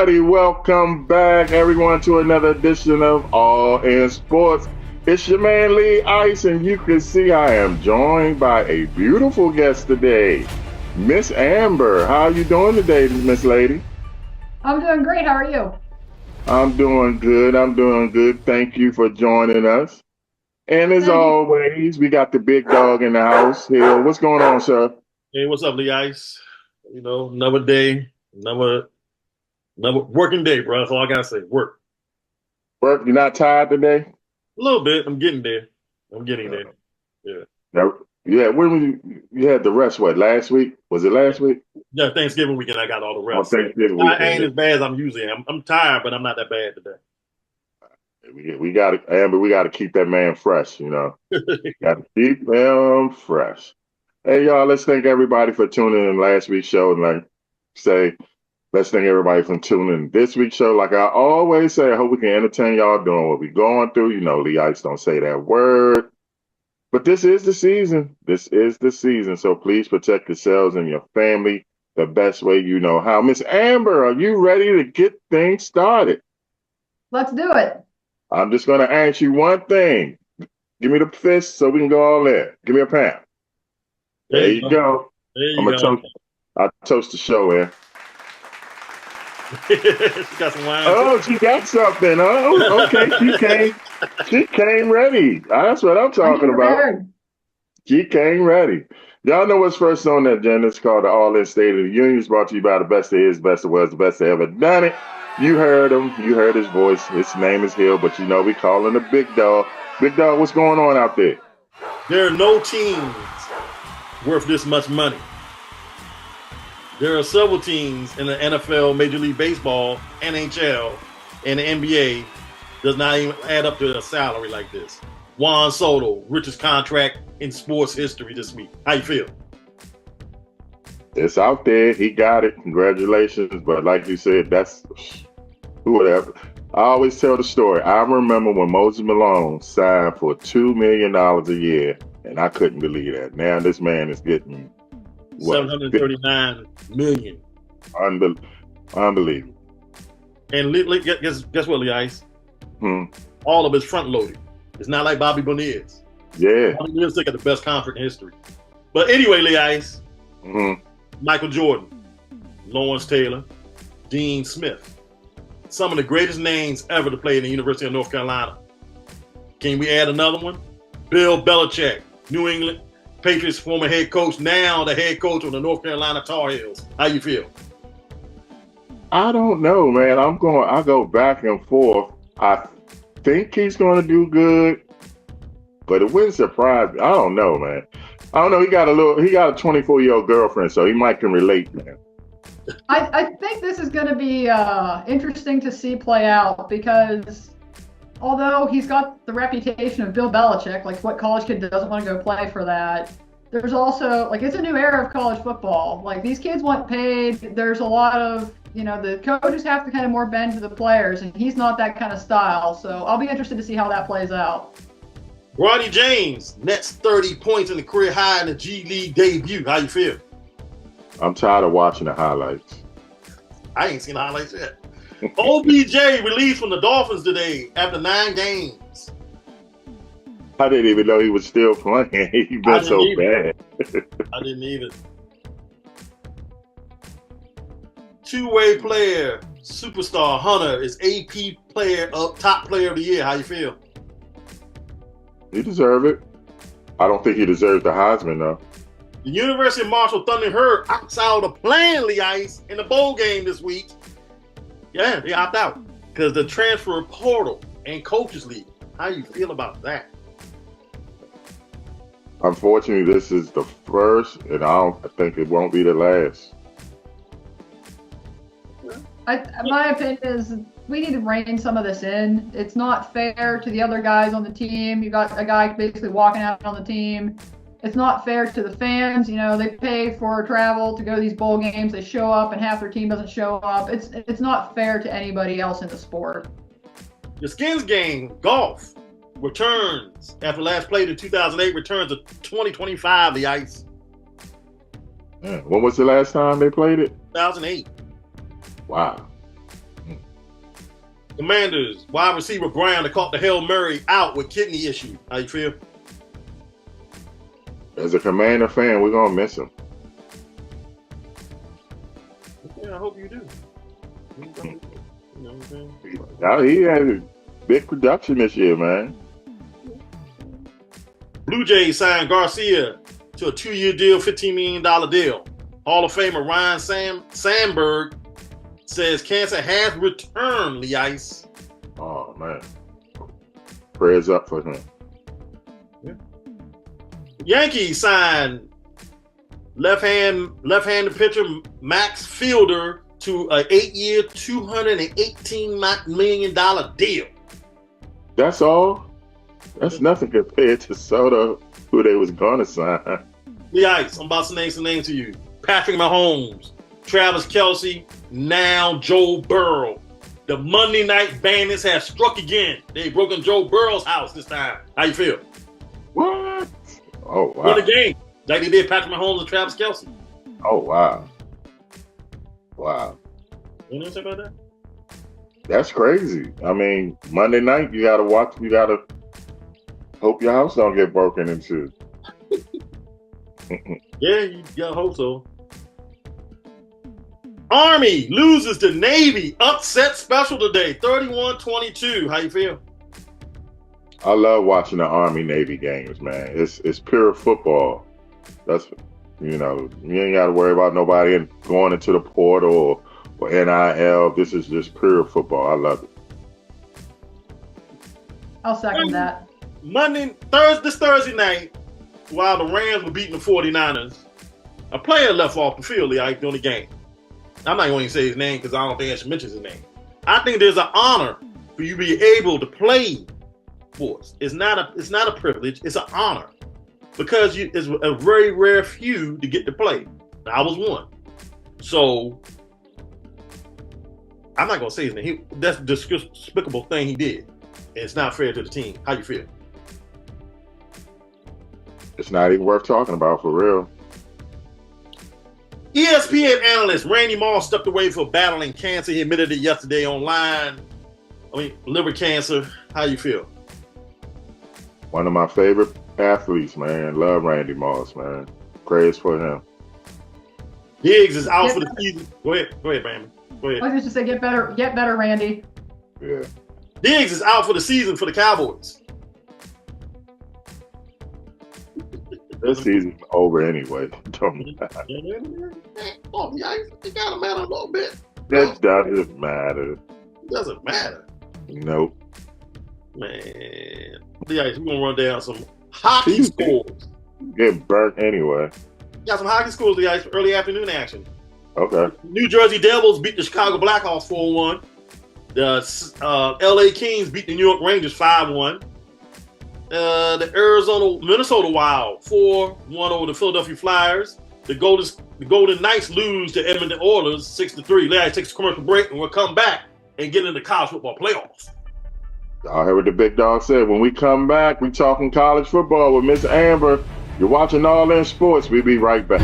everybody. Welcome back, everyone, to another edition of All in Sports. It's your man Lee Ice, and you can see I am joined by a beautiful guest today, Miss Amber. How you doing today, Miss Lady? I'm doing great. How are you? I'm doing good. I'm doing good. Thank you for joining us. And as Thank you. always, we got the big dog in the house. Hill, what's going on, sir? Hey, what's up, Lee Ice? Another day, another working day, bro. That's all I gotta say. Work. Work, you not tired today? A little bit. I'm getting there. I'm getting there. Yeah. Yeah, when you had the rest, what, last week? Was it last week? Yeah, Thanksgiving weekend, I got all the On rest. Thanksgiving I ain't weekend. as bad as I'm usually am. I'm tired, but I'm not that bad today. We got to, Amber, we got to keep that man fresh, you know. Got to keep him fresh. Hey, y'all, let's thank everybody for tuning in last week's show. And let's thank everybody for tuning in this week's show. Like I always say, I hope we can entertain y'all doing what we're going through. You know, Lee Ice don't say that word. But this is the season. This is the season. So please protect yourselves and your family the best way you know how. Miss Amber, are you ready to get things started? Let's do it. I'm just going to ask you one thing. Give me the fist so we can go all in. Give me a pound. There you go. There you I'm go. going to toast the show in. She got some wine. Oh, she got something. Oh, okay. She came ready. That's what I'm talking about. She came ready. Y'all know what's first on the agenda. It's called the All In State of the Union. It's brought to you by the best there is, best there was, the best that ever done it. You heard him. You heard his voice. His name is Hill, but you know we call him the big dog. Big dog, what's going on out there? There are no teams worth this much money. There are several teams in the NFL, Major League Baseball, NHL, and the NBA does not even add up to a salary like this. Juan Soto, richest contract in sports history this week. How you feel? It's out there. He got it. Congratulations. But like you said, that's whatever. I always tell the story. I remember when Moses Malone signed for $2 million a year, and I couldn't believe that. Now this man is getting what, $739 million. Unbelievable. And guess what, Lee Ice? All of it's front loaded. It's not like Bobby Bonilla. Yeah. Bobby Bonilla got the best contract in history. But anyway, Lee Ice, Michael Jordan, Lawrence Taylor, Dean Smith. Some of the greatest names ever to play in the University of North Carolina. Can we add another one? Bill Belichick, New England Patriots former head coach, now the head coach of the North Carolina Tar Heels. How you feel? I don't know, man. I go back and forth. I think he's going to do good, but it wouldn't surprise me. I don't know, man. I don't know. He got a 24-year-old girlfriend, so he might can relate, man. I think this is going to be interesting to see play out because although he's got the reputation of Bill Belichick, like what college kid doesn't want to go play for that? There's also, like, it's a new era of college football. Like, these kids want paid. There's a lot of, the coaches have to kind of more bend to the players, and he's not that kind of style. So I'll be interested to see how that plays out. Ronnie James, Nets 30 points in the career high in the G League debut. How you feel? I'm tired of watching the highlights. I ain't seen the highlights yet. OBJ released from the Dolphins today after 9 games. I didn't even know he was still playing. He's been so bad. I didn't either. Two-way player, superstar Hunter is AP top player of the year. How you feel? He deserves it. I don't think he deserves the Heisman, though. The University of Marshall Thunder Herd opts out of playing Lee Ice in the bowl game this week. Yeah, they opt out because the transfer portal and coaches league. How you feel about that? Unfortunately, this is the first, and I think it won't be the last. My opinion is we need to rein some of this in. It's not fair to the other guys on the team. You got a guy basically walking out on the team. It's not fair to the fans. They pay for travel to go to these bowl games. They show up, and half their team doesn't show up. It's not fair to anybody else in the sport. The Skins game, golf, returns after last played in 2008. Returns to 2025. The Ice. Yeah. When was the last time they played it? 2008. Wow. Commanders, wide receiver Brown that caught the Hail Mary out with kidney issue. How you feel? As a Commander fan, we're gonna miss him. Yeah, I hope you do. You know what I'm saying? Now he had a big production this year, man. Blue Jays signed Garcia to a 2-year deal, $15 million deal. Hall of Famer Ryan Sandberg says cancer has returned, Lee Ice. Oh man, prayers up for him. Yeah. Yankees signed left-handed pitcher Max Fielder to an 8-year, $218 million deal. That's all. That's nothing compared to Soto, who they was gonna sign. Lee Ice, I'm about to name some names to you. Patrick Mahomes, Travis Kelce, now Joe Burrow. The Monday Night Bandits have struck again. They've broken Joe Burrow's house this time. How you feel? What? Oh wow. Win the game like they did Patrick Mahomes and Travis Kelce. Oh wow. Wow. You know what I'm saying about that? That's crazy. I mean, Monday night you gotta watch. You gotta hope your house don't get broken into. Yeah, you gotta hope so. Army loses to Navy. Upset special today, 31-22. How you feel? I love watching the Army Navy games, man. It's pure football. That's you ain't got to worry about nobody going into the portal or NIL. This is just pure football. I love it. I'll second that. This Thursday night, while the Rams were beating the 49ers, a player left off the field during the game. I'm not going to say his name because I don't think I should mention his name. I think there's an honor for you to be able to play sports. It's not a privilege. It's an honor because it's a very rare few to get to play. I was one. So I'm not going to say his name. That's a despicable thing he did. And it's not fair to the team. How you feel? It's not even worth talking about for real. ESPN analyst Randy Moss stepped away for battling cancer. He admitted it yesterday online. Liver cancer. How you feel? One of my favorite athletes, man. Love Randy Moss, man. Praise for him. Diggs is out for the season. Go ahead, Brandon. Go ahead. I was just to say, get better, Randy. Yeah. Diggs is out for the season for the Cowboys. This season's over anyway. Don't matter. Oh, yeah, it gotta matter a little bit. It doesn't matter. It doesn't matter. Nope. Man. Yeah, we're gonna run down some hockey scores. Get burnt anyway. Got some hockey scores, guys, for early afternoon action. Okay. New Jersey Devils beat the Chicago Blackhawks 4-1. The LA Kings beat the New York Rangers 5-1. The Minnesota Wild 4-1 over the Philadelphia Flyers. The Golden Knights lose to Edmonton Oilers 6-3. Larry takes a commercial break, and we'll come back and get into college football playoffs. Y'all heard what the big dog said. When we come back, we talking college football with Miss Amber. You're watching All In Sports. We'll be right back.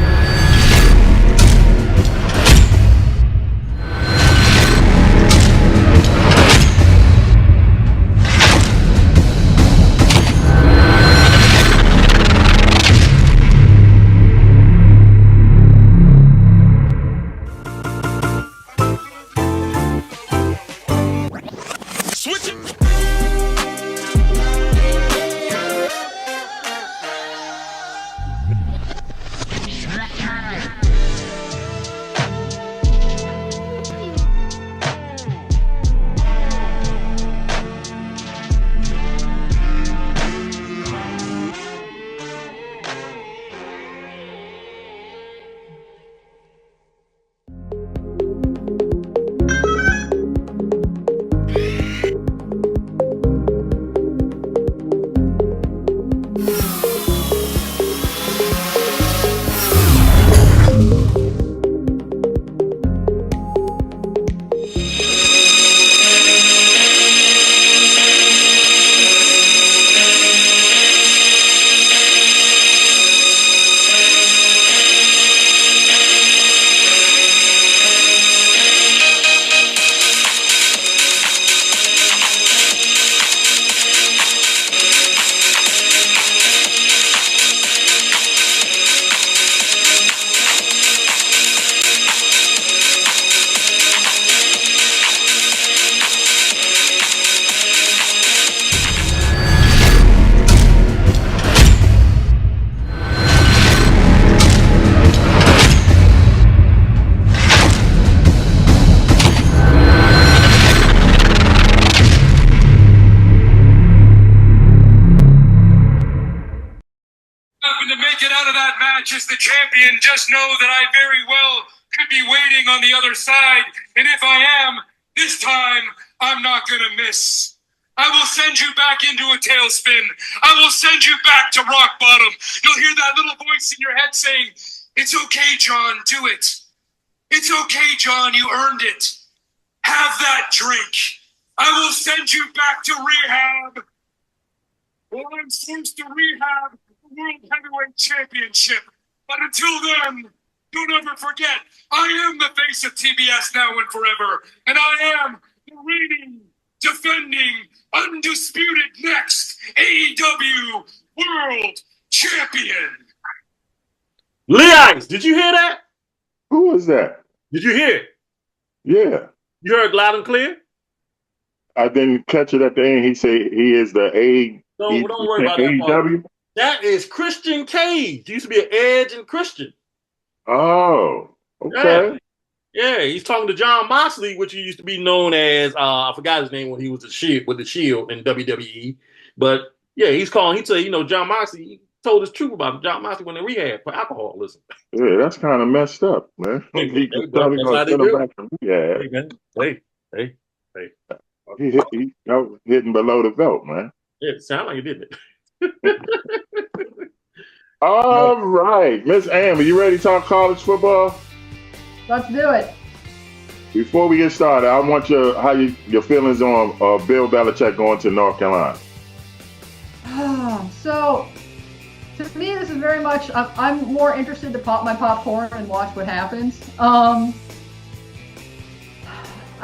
Belichick is the champion, just know that I very well could be waiting on the other side. And if I am, this time I'm not going to miss. I will send you back into a tailspin. I will send you back to rock bottom. You'll hear that little voice in your head saying, it's okay, John, do it. It's okay, John, you earned it. Have that drink. I will send you back to rehab. Well, I'm supposed to rehab the World Heavyweight Championship. But until then, don't ever forget, I am the face of TBS now and forever. And I am the reigning, defending, undisputed next AEW World Champion. Lee Ice, did you hear that? Who was that? Did you hear it? Yeah. You heard loud and clear? I didn't catch it at the end. He said he is the Don't worry about that AEW. part. That is Christian Cage. He used to be an Edge and Christian. Oh, okay. Yeah, he's talking to John Moxley, which he used to be known as, I forgot his name when he was the Shield in WWE. But yeah, he said, John Moxley, he told his truth about John Moxley when in rehab for alcoholism. Yeah, that's kind of messed up, man. He just started going to send him back from rehab. Hey, man. Hey. He was hitting below the belt, man. Yeah, it sounded like it, didn't it? All right, Miss Amber, you ready to talk college football? Let's do it. Before we get started, I want your feelings on Bill Belichick going to North Carolina. So, to me, this is very much. I'm more interested to pop my popcorn and watch what happens. I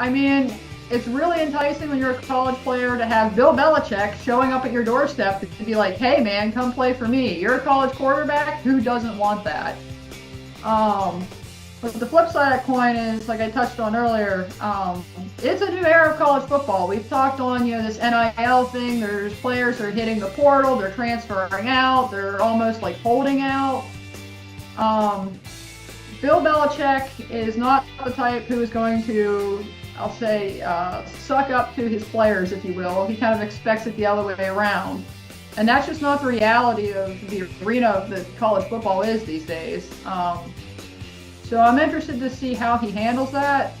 mean, it's really enticing when you're a college player to have Bill Belichick showing up at your doorstep to be like, hey man, come play for me. You're a college quarterback? Who doesn't want that? But the flip side of that coin is, like I touched on earlier, it's a new era of college football. We've talked on, this NIL thing. There's players that are hitting the portal. They're transferring out. They're almost like holding out. Bill Belichick is not the type who is going to, I'll say, suck up to his players, if you will. He kind of expects it the other way around. And that's just not the reality of the arena that college football is these days. So I'm interested to see how he handles that.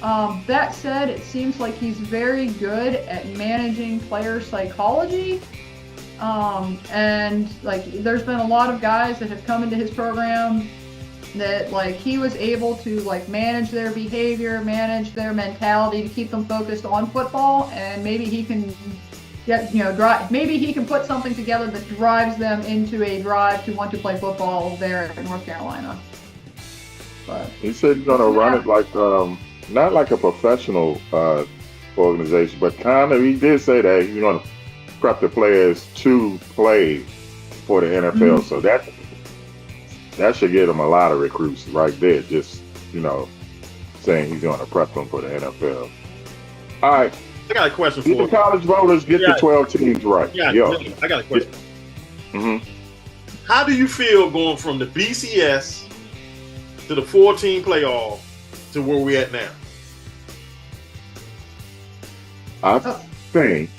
That said, it seems like he's very good at managing player psychology. And there's been a lot of guys that have come into his program that he was able to manage their behavior, manage their mentality to keep them focused on football, and maybe he can maybe he can put something together that drives them into a drive to want to play football there in North Carolina. But he said he's going to run it not like a professional organization, but kind of. He did say that he's going to prep the players to play for the NFL. Mm-hmm. So that should get him a lot of recruits right there. Just saying he's going to prep them for the NFL. All right. I got a question for you. The college voters get the 12 teams right. Yeah, I got a question. Mm-hmm. How do you feel going from the BCS to the 14 playoff to where we're at now? I think,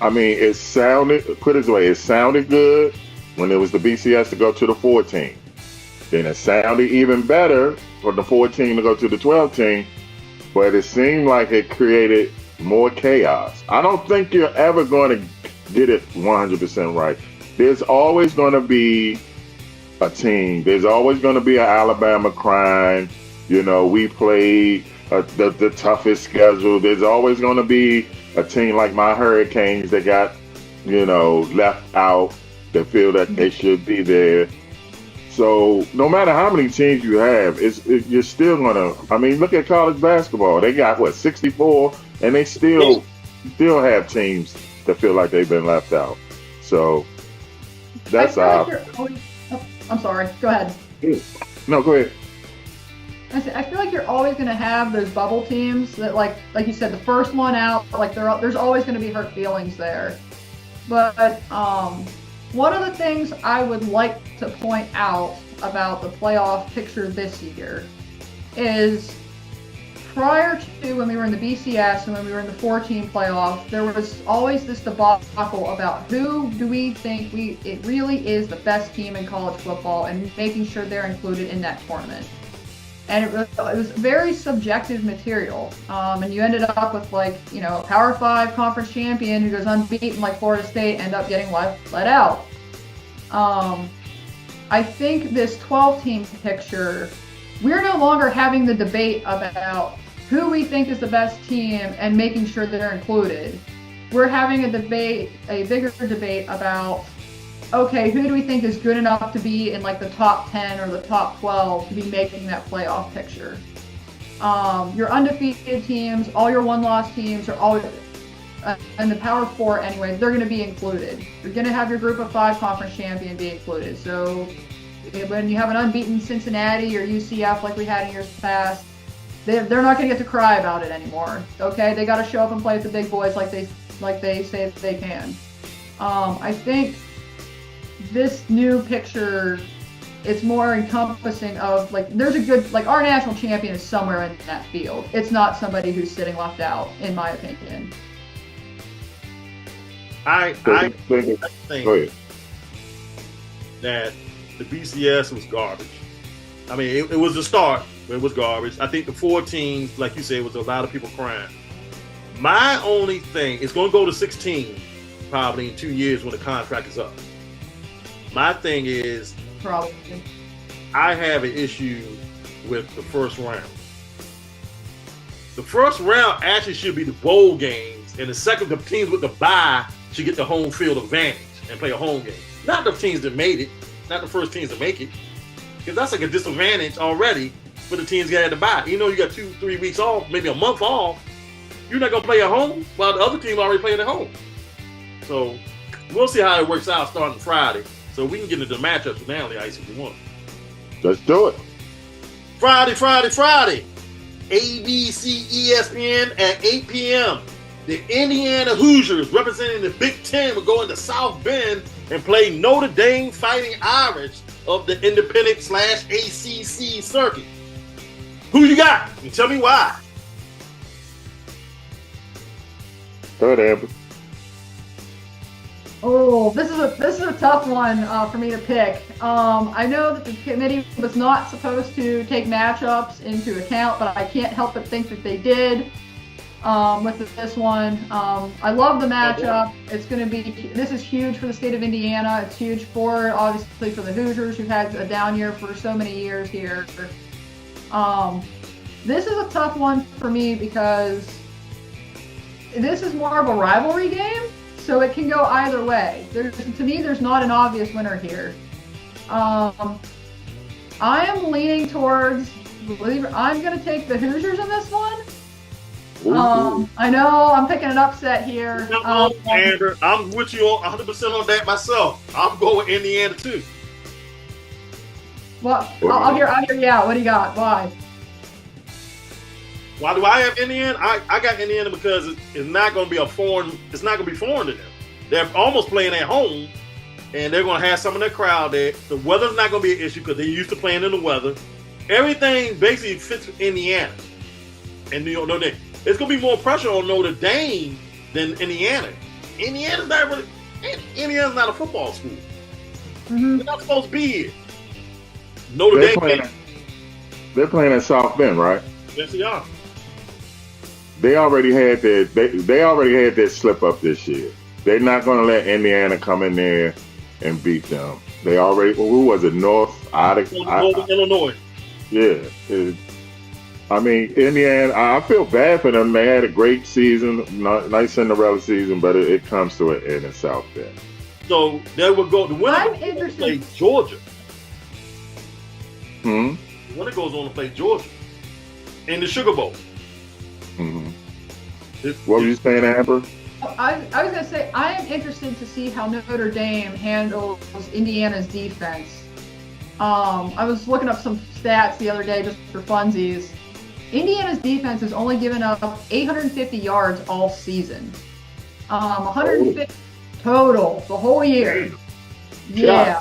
it sounded good when it was the BCS to go to the 14. Then it sounded even better for the 14 to go to the 12 team, but it seemed like it created more chaos. I don't think you're ever going to get it 100% right. There's always going to be a team. There's always going to be an Alabama crying. We played the toughest schedule. There's always going to be a team like my Hurricanes that got, left out, that feel that they should be there. So no matter how many teams you have, you're still going to, look at college basketball. They got, 64, and they still have teams that feel like they've been left out. So that's I'm sorry. Go ahead. No, go ahead. I feel like you're always going to have those bubble teams that, like you said, the first one out, there's always going to be hurt feelings there. But one of the things I would like to point out about the playoff picture this year is prior to when we were in the BCS and when we were in the 4-team playoffs, there was always this debacle about who do we think it really is the best team in college football and making sure they're included in that tournament. And it was very subjective material. And you ended up with Power 5 conference champion who goes unbeaten like Florida State end up getting let out. I think this 12-team picture, we're no longer having the debate about who we think is the best team and making sure that they're included. We're having a bigger debate about, okay, who do we think is good enough to be in the top 10 or the top 12 to be making that playoff picture? Your undefeated teams, all your one-loss teams are all, and the Power 4 anyway, they're going to be included. You're going to have your Group of 5 conference champion be included. So when you have an unbeaten Cincinnati or UCF like we had in years past, they're not going to get to cry about it anymore. Okay, they got to show up and play with the big boys like they say that they can. I think this new picture, it's more encompassing of there's a good our national champion is somewhere in that field. It's not somebody who's sitting left out, in my opinion. I think that the BCS was garbage. I mean, it was the start, but it was garbage. I think the 4 teams, like you said, was a lot of people crying. My only thing, it's going to go to 16 probably in 2 years when the contract is up. My thing is, probably, I have an issue with the first round. The first round actually should be the bowl games, and the second, the teams with the bye should get the home field advantage and play a home game. Not the teams that made it, not the first teams to make it, because that's a disadvantage already for the teams that had to bye. You got 2-3 weeks off, maybe a month off. You're not going to play at home while the other team already playing at home. So we'll see how it works out starting Friday. So we can get into the matchups now, the ice if you want. Let's do it. Friday. ABC ESPN at 8 p.m. The Indiana Hoosiers, representing the Big Ten, will go into South Bend and play Notre Dame Fighting Irish of the independent/ACC circuit. Who you got? And tell me why. Go ahead, Amber. Oh, this is a tough one for me to pick. I know that the committee was not supposed to take matchups into account, but I can't help but think that they did with this one. I love the matchup. This is huge for the state of Indiana. It's huge obviously for the Hoosiers, who've had a down year for so many years here. This is a tough one for me because this is more of a rivalry game. So it can go either way. To me, there's not an obvious winner here. I am leaning towards, I'm going to take the Hoosiers in this one. I know I'm picking an upset here. Amber, I'm with you 100% on that myself. I'm going with Indiana too. Well, I'll hear you out. What do you got? Why? Why do I have Indiana? I got Indiana because it's not going to be foreign to them. They're almost playing at home, and they're going to have some of their crowd there. The weather's not going to be an issue because they're used to playing in the weather. Everything basically fits with Indiana. And Notre Dame. It's going to be more pressure on Notre Dame than Indiana. Indiana's not a football school. Mm-hmm. They're not supposed to be here. Notre Dame. They're playing at South Bend, right? Yes, they are. They already had their slip up this year. They're not going to let Indiana come in there and beat them. They already, who was it? Northern Illinois. Yeah. I mean, Indiana, I feel bad for them. They had a great season, nice Cinderella season, but it comes to an end in South Bend. So they will go, the winner play Georgia. The winner goes on to play Georgia in the Sugar Bowl. Mm-hmm. What were you saying, Amber? I was going to say, I am interested to see how Notre Dame handles Indiana's defense. I was looking up some stats the other day just for funsies. Indiana's defense has only given up 850 yards all season. 150 total the whole year. Yeah.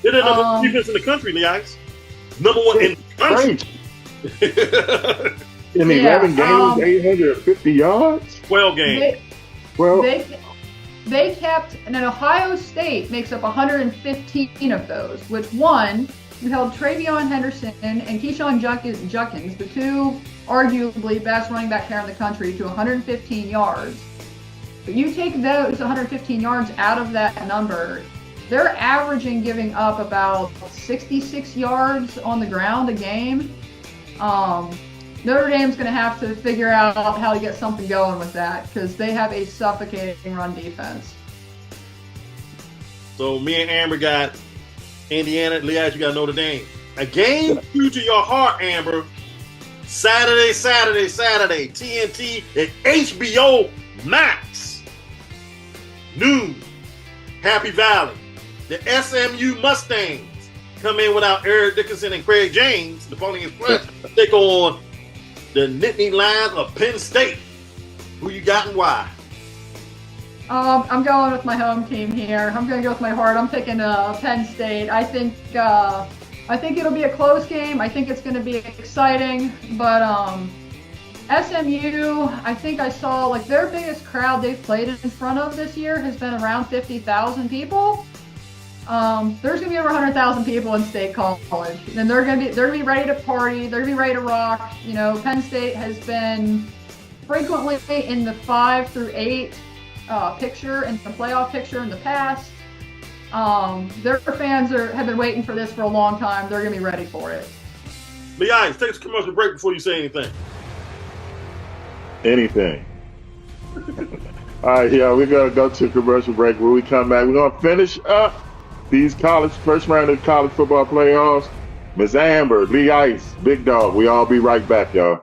They're the number defense in the country, guys. Number one in the country. In 11 games, 850 yards? 12 games. They kept, and then Ohio State makes up 115 of those, which one, you held Travion Henderson and Keyshawn Junkins, the two arguably best running back pair in the country, to 115 yards. But you take those 115 yards out of that number, they're averaging giving up about 66 yards on the ground a game. Notre Dame's going to have to figure out how to get something going with that because they have a suffocating run defense. So me and Amber got Indiana. Leah, you got Notre Dame. A game true to your heart, Amber. Saturday. TNT at HBO Max. Noon. Happy Valley. The SMU Mustangs come in without Eric Dickerson and Craig James. The Pony Express take on the Nittany Lions of Penn State. Who you got and why? I'm going with my home team here. I'm going to go with my heart. I'm picking Penn State. I think it'll be a close game. I think it's going to be exciting. But SMU, I think I saw like their biggest crowd they've played in front of this year has been around 50,000 people. There's going to be over 100,000 people in State College, and they're going to be ready to party. They're going to be ready to rock. You know, Penn State has been frequently in the 5 through 8 picture and the playoff picture in the past. Their fans have been waiting for this for a long time. They're going to be ready for it. Leah, take a commercial break before you say anything. Anything. All right, we're going to go to a commercial break. When we come back, we're going to finish up these first round of college football playoffs. Miss Amber, Lee Ice, Big Dog. We all be right back, y'all.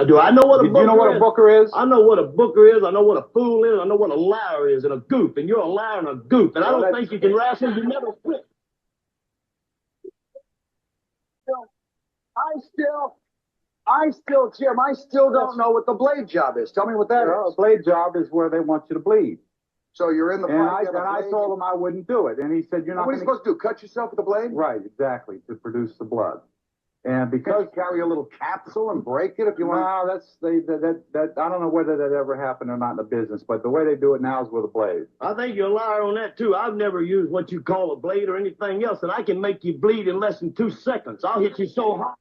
Do I know what a booker is? You know what a booker is? I know what a booker is. I know what a fool is. I know what a liar is and a goof. And you're a liar and a goof. And I don't think you can wrestle. You never quit. Jim, I still don't know what the blade job is. Tell me what that is. A blade job is where they want you to bleed. So you're in the fight. And I told him I wouldn't do it. And he said, you're not What are you supposed to do? Cut yourself with a blade? Right, exactly, to produce the blood. And Because because you carry a little capsule and break it if you want. no, that I don't know whether that ever happened or not in the business, but the way they do it now is with a blade. I think you're a liar on that, too. I've never used what you call a blade or anything else, and I can make you bleed in less than 2 seconds. I'll hit you so hard.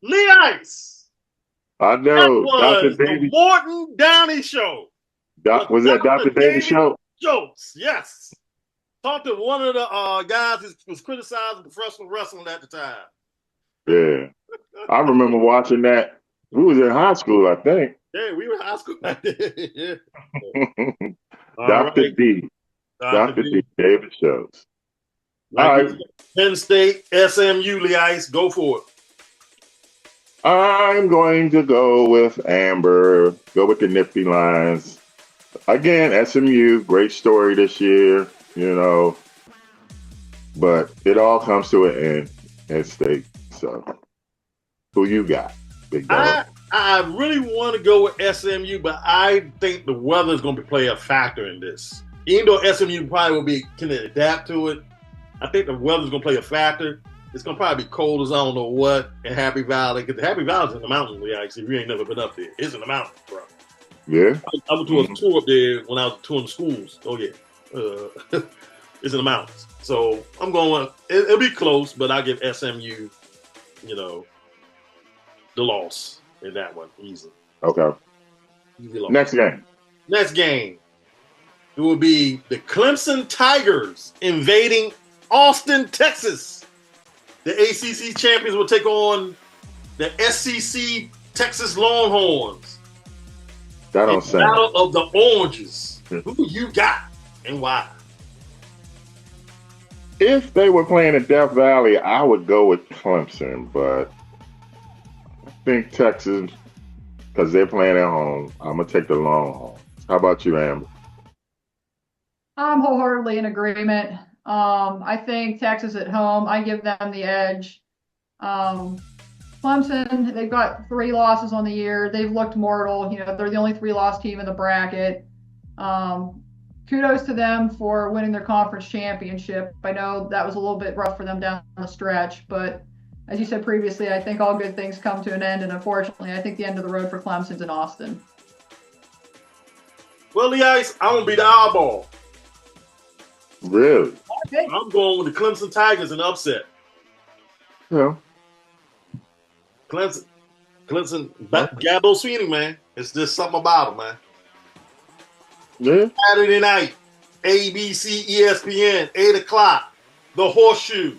Lee Ice. I That know. was Dr. the Davy. Morton Downey Show. Was that Dr. Davy show? Jokes, yes. Talked to one of the guys who was criticizing professional wrestling at the time. Yeah. I remember watching that. We was in high school, I think. Yeah, we were in high school back then. Yeah. Dr. right. D. Dr. D. David shows. All right. Penn State, SMU, Lee Ice, go for it. I'm going to go with Amber. Go with the Nifty Lions. Again, SMU, great story this year, but it all comes to an end at State. So, who you got, big dog? I really want to go with SMU, but I think the weather is going to play a factor in this. Even though SMU probably can adapt to it, I think the weather is going to play a factor. It's going to probably be cold as I don't know what in Happy Valley, because Happy Valley's in the mountains, actually. If you ain't never been up there, it's in the mountains, bro. Yeah. I went to a tour up there when I was touring schools. Oh, yeah. It's in the mountains. So I'm going, it'll be close, but I'll give SMU, the loss in that one. Easy. Okay. Easy loss. Next game. It will be the Clemson Tigers invading Austin, Texas. The ACC champions will take on the SEC Texas Longhorns. That don't sound. Battle of the Oranges. Who you got and why? If they were playing in Death Valley, I would go with Clemson, but I think Texas, because they're playing at home, I'm going to take the Longhorns. How about you, Amber? I'm wholeheartedly in agreement. I think Texas at home, I give them the edge. Clemson, they've got 3 losses on the year. They've looked mortal. They're the only 3-loss team in the bracket. Kudos to them for winning their conference championship. I know that was a little bit rough for them down the stretch, but as you said previously, I think all good things come to an end, and unfortunately, I think the end of the road for Clemson's in Austin. Well, the Ice, I'm going to be the eyeball. Really? Okay. I'm going with the Clemson Tigers in upset. Yeah. Clemson, Gabo Sweeney, man. It's just something about him, man. Yeah. Saturday night, ABC, ESPN, 8 o'clock, the Horseshoe.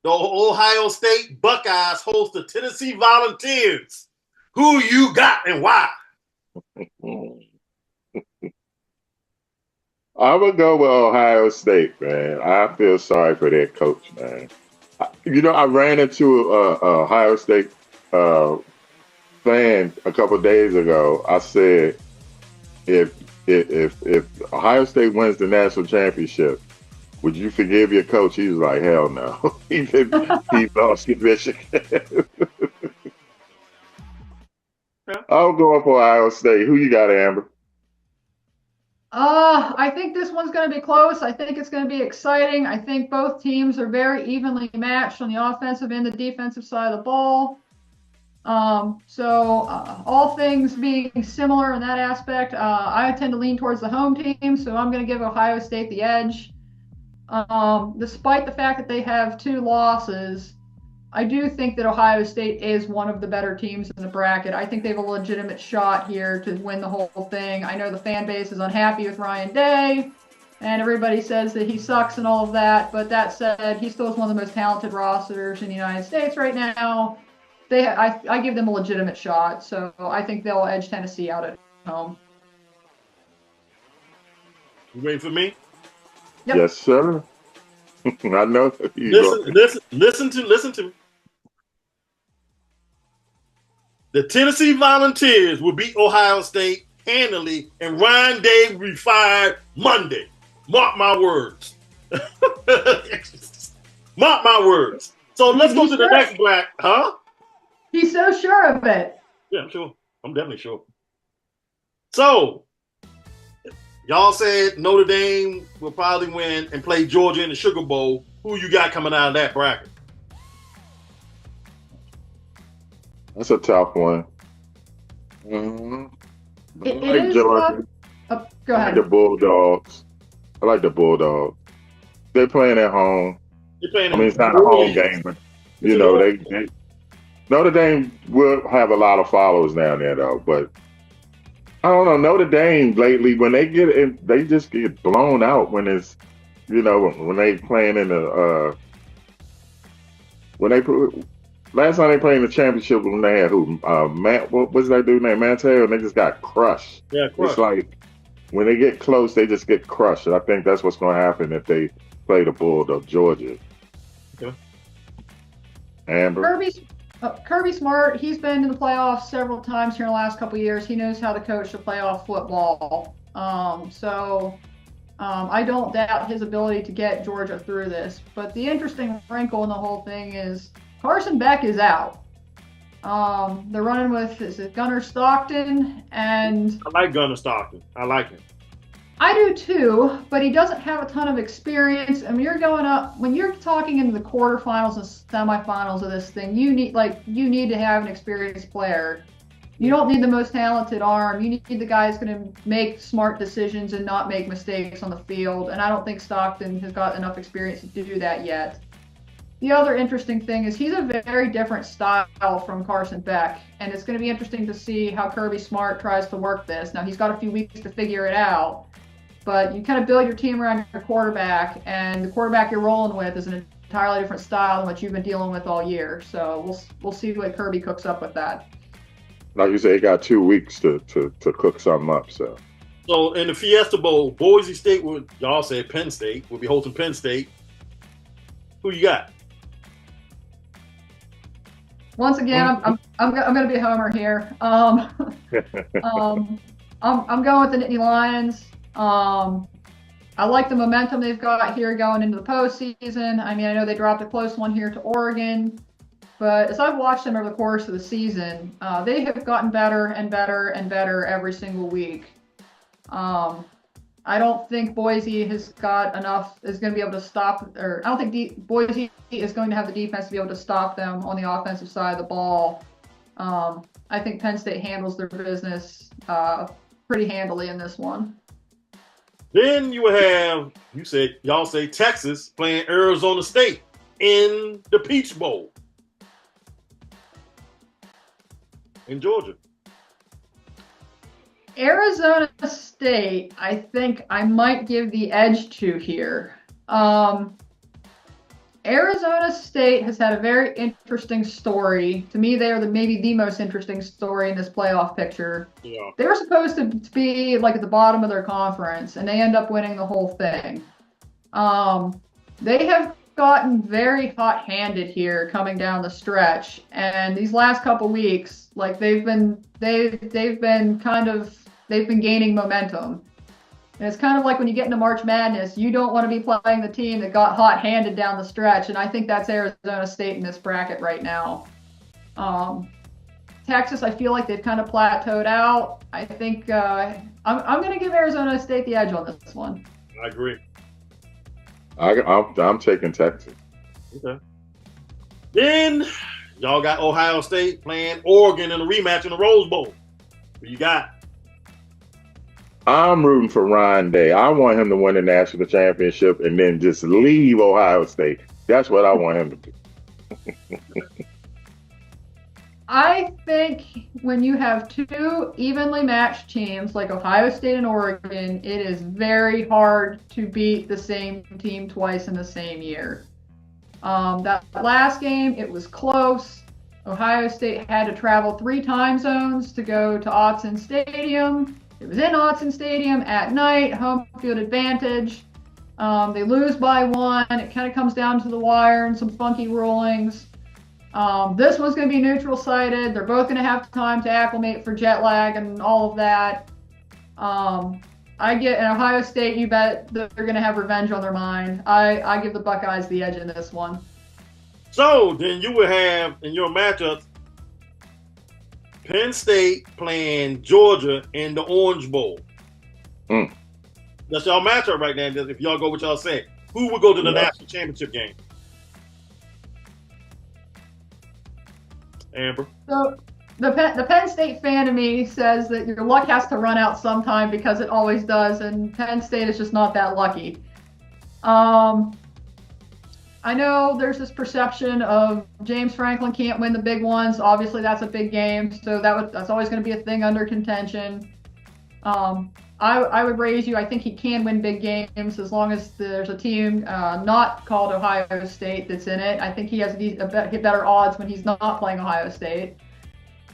The Ohio State Buckeyes host the Tennessee Volunteers. Who you got and why? I would go with Ohio State, man. I feel sorry for their coach, man. I ran into a Ohio State fan a couple of days ago. I said, if Ohio State wins the national championship, would you forgive your coach? He was like, hell no. he lost to Michigan. I'm going for Ohio State. Who you got, Amber? I think this one's going to be close. I think it's going to be exciting. I think both teams are very evenly matched on the offensive and the defensive side of the ball. All things being similar in that aspect, I tend to lean towards the home team, so I'm going to give Ohio State the edge. Despite the fact that they have 2 losses, I do think that Ohio State is one of the better teams in the bracket. I think they have a legitimate shot here to win the whole thing. I know the fan base is unhappy with Ryan Day, and everybody says that he sucks and all of that, but that said, he still is one of the most talented rosters in the United States right now. I give them a legitimate shot, so I think they'll edge Tennessee out at home. You waiting for me? Yep. Yes, sir. I know. Listen to me. The Tennessee Volunteers will beat Ohio State handily, and Ryan Day will be fired Monday. Mark my words. Mark my words. So let's go to the next black, huh? He's so sure of it. Yeah, I'm sure. I'm definitely sure. So, y'all said Notre Dame will probably win and play Georgia in the Sugar Bowl. Who you got coming out of that bracket? That's a tough one. Mm-hmm. It is Georgia. Go I ahead. like the Bulldogs. They're playing at home. It's not a home game, but they Notre Dame will have a lot of followers down there though. But I don't know, Notre Dame lately, when they get in, they just get blown out when it's when they playing in the last time they played in the championship when they had what was that dude named Mantel, and they just got crushed. Yeah, crushed. It's like when they get close, they just get crushed. And I think that's what's going to happen if they play the Bulldog, Georgia. Okay. Amber? Kirby Smart, he's been to the playoffs several times here in the last couple of years. He knows how to coach the playoff football. I don't doubt his ability to get Georgia through this. But the interesting wrinkle in the whole thing is Carson Beck is out. They're running with Gunnar Stockton, and I like Gunnar Stockton. I like him. I do too, but he doesn't have a ton of experience. And when you're talking into the quarterfinals and semifinals of this thing, you need to have an experienced player. You don't need the most talented arm. You need the guy who's going to make smart decisions and not make mistakes on the field. And I don't think Stockton has got enough experience to do that yet. The other interesting thing is he's a very different style from Carson Beck, and it's going to be interesting to see how Kirby Smart tries to work this. Now, he's got a few weeks to figure it out, but you kind of build your team around your quarterback, and the quarterback you're rolling with is an entirely different style than what you've been dealing with all year. So we'll see what Kirby cooks up with that. Like you say, he got 2 weeks to cook something up. So in the Fiesta Bowl, Boise State y'all said Penn State will be hosting Penn State. Who you got? Once again, I'm going to be a homer here. I'm going with the Nittany Lions. I like the momentum they've got here going into the postseason. I mean, I know they dropped a close one here to Oregon, but as I've watched them over the course of the season, they have gotten better and better and better every single week. I don't think Boise is going to be able to stop, or I don't think Boise is going to have the defense to be able to stop them on the offensive side of the ball. I think Penn State handles their business pretty handily in this one. Then you have, y'all say Texas playing Arizona State in the Peach Bowl in Georgia. Arizona State, I think I might give the edge to here. Arizona State has had a very interesting story. To me, they are maybe the most interesting story in this playoff picture. Yeah. They were supposed to be like at the bottom of their conference, and they end up winning the whole thing. They have gotten very hot-handed here coming down the stretch, and these last couple weeks, like they've been gaining momentum. And it's kind of like when you get into March Madness, you don't want to be playing the team that got hot-handed down the stretch, and I think that's Arizona State in this bracket right now. Texas, I feel like they've kind of plateaued out. I think I'm going to give Arizona State the edge on this one. I agree. I'm taking Texas. Okay. Then y'all got Ohio State playing Oregon in a rematch in the Rose Bowl. Who you got? I'm rooting for Ryan Day. I want him to win the national championship and then just leave Ohio State. That's what I want him to do. I think when you have two evenly matched teams like Ohio State and Oregon, it is very hard to beat the same team twice in the same year. That last game, it was close. Ohio State had to travel 3 time zones to go to Autzen Stadium. It was in Autzen Stadium at night, home field advantage. They lose by 1. It kind of comes down to the wire and some funky rulings. This one's going to be neutral sited. They're both going to have time to acclimate for jet lag and all of that. I get in Ohio State, you bet they're going to have revenge on their mind. I give the Buckeyes the edge in this one. So then you would have in your matchup Penn State playing Georgia in the Orange Bowl. That's y'all matchup right now. If y'all go with y'all saying, who would go to the national championship game? Amber. So the Penn State fan of me says that your luck has to run out sometime because it always does, and Penn State is just not that lucky. I know there's this perception of James Franklin can't win the big ones. Obviously, that's a big game, so that's always going to be a thing under contention. I would raise you. I think he can win big games as long as there's a team not called Ohio State that's in it. I think he has better odds when he's not playing Ohio State.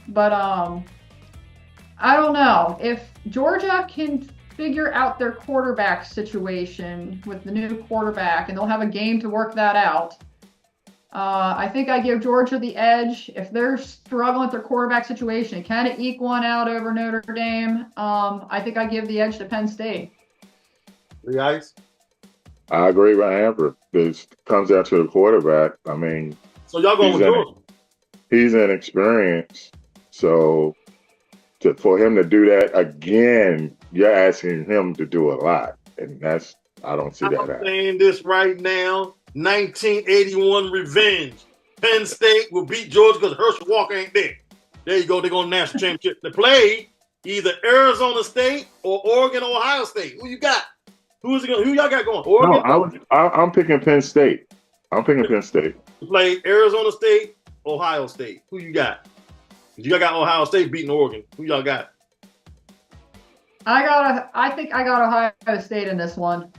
But I don't know. If Georgia can figure out their quarterback situation with the new quarterback, and they'll have a game to work that out. I think I give Georgia the edge. If they're struggling with their quarterback situation and kind of eke one out over Notre Dame, I think I give the edge to Penn State. The Ice? I agree with Amber. This comes down to the quarterback. I mean, so y'all going with Georgia? He's inexperienced. So for him to do that again, you're asking him to do a lot. And I don't see that happening. I'm saying this right now. 1981 revenge. Penn State will beat Georgia because Herschel Walker ain't there. There you go. They're going to national championship. They play either Arizona State or Oregon or Ohio State. Who you got? Who y'all got going? Oregon? No, I'm picking Penn State. I'm picking Penn State. To play Arizona State, Ohio State. Who you got? You got Ohio State beating Oregon. Who y'all got? I think I got Ohio State in this one.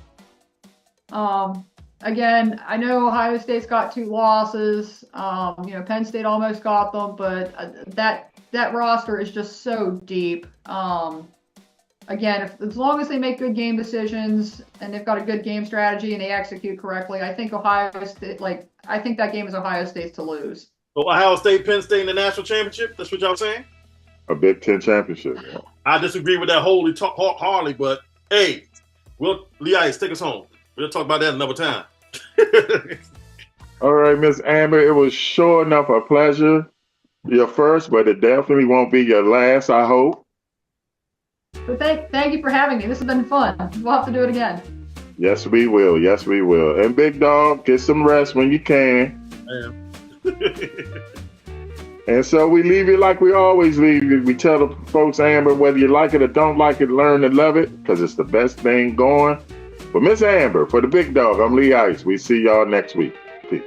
Again, I know Ohio State's got 2 losses. Penn State almost got them, but that roster is just so deep. Again, as long as they make good game decisions and they've got a good game strategy and they execute correctly, I think Ohio State. I think that game is Ohio State's to lose. So Ohio State, Penn State in the national championship. That's what y'all saying? A Big Ten championship. Yeah. I disagree with that wholly Harley, but hey, Lee Ice, take us home. We'll talk about that another time. All right, Miss Amber, it was sure enough a pleasure. Your first, but it definitely won't be your last, I hope. But thank you for having me. This has been fun. We'll have to do it again. Yes, we will. Yes, we will. And Big Dog, get some rest when you can. I am. And so we leave you like we always leave you. We tell the folks, Amber, whether you like it or don't like it, learn to love it, because it's the best thing going. But Miss Amber, for the Big Dog, I'm Lee Ice. We see y'all next week. Peace.